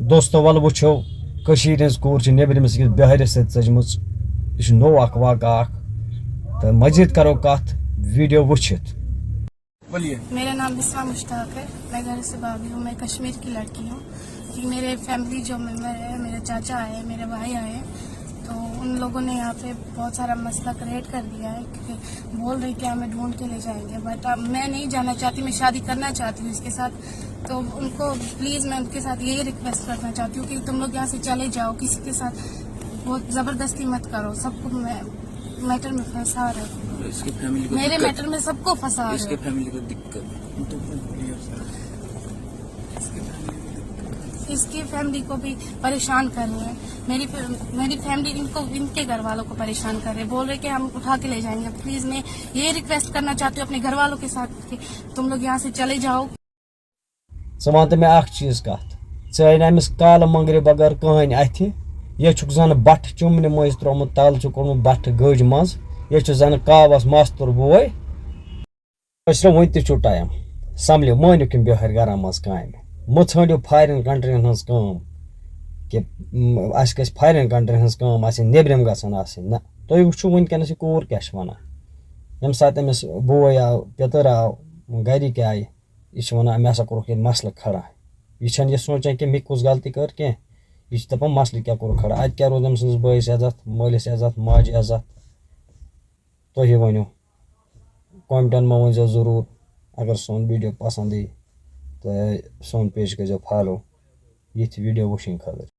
دوستو ول وچھو کشیر ہز کور چھ نیبرمس کس بہارس ست ژجمژ یہ نو اخ واقعہ اخ تو مزید کرو کت ویڈیو وچھت. میرا نام بسما مشتاق ہے. میں گھر سے باغی ہوں. میں کشمیر کی لڑکی ہوں. میرے فیملی جو ممبر ہے, میرے چاچا آئے, میرے بھائی آئے, تو ان لوگوں نے یہاں پہ بہت سارا مسئلہ کریٹ کر دیا ہے کیونکہ بول رہے کہ ہمیں ڈھونڈ کے لے جائیں گے, بٹ میں نہیں جانا چاہتی. میں شادی کرنا چاہتی ہوں اس کے ساتھ. تو ان کو پلیز میں ان کے ساتھ یہی ریکویسٹ کرنا چاہتی ہوں کہ تم لوگ یہاں سے چلے جاؤ. کسی کے ساتھ بہت زبردستی مت کرو. سب کو میٹر میں پھنسا رہے, میرے میٹر میں سب کو پھنسا رہے. اس کی فیملی کو بھی پریشان کر رہے ہیں. میری فیملی ان کے گھر والوں کو پریشان کر رہے, بول رہے کہ ہم اٹھا کے لے جائیں گے. پلیز میں یہ ریکویسٹ کرنا چاہتی ہوں اپنے گھر والوں کے ساتھ کہ تم لوگ یہاں سے چلے جاؤ. ثوان تو میں اخ چیز کت ژے امس کال منگرے بغیر کہین اتھ یہ چھک زن بٹھ چمنہ مز ترومت تل چھ کورمت بٹھ گج مز یہ چھ زن کاوس ماستر بوے اسرو ون تہ چھو ٹائم سمبلو مانو کم بہر گرا مز کامہ مہ ژھانڈو فارین کنٹرین ہز کام کہ اس گژھِ فارین کنٹرین ہز کام آسن نیبرم گژھن آسن نہ تُہۍ وٕچھو ونکیٚنس یہ کور کیاہ چھ ونان ییٚمہِ ساتہٕ أمِس بوے آو پیٚتٕر آو گرِکۍ آیہِ یہ چھ ونان مےٚ ہسا کوٚرُکھ ییٚتہِ مسلہٕ کھڑا یہ چھنہٕ یہ سونچان کہ مےٚ کُس غلطی کٔر کینٛہہ یہ چھ دپان مسلہٕ کیاہ کوٚرُکھ کھڑا اتہِ کیاہ روٗد أمۍ سٕنٛدِس بٲیِس عزت مٲلِس عزت ماجہِ عزت تُہی ؤنِو کومنٹن منٛز ؤنۍزیو ضروٗر اگر سون ویڈیو پسنٛد یی تہٕ سون پیج کٔرۍزیو فالو یِتھۍ ویڈیو وٕچھنہٕ خٲطرٕ.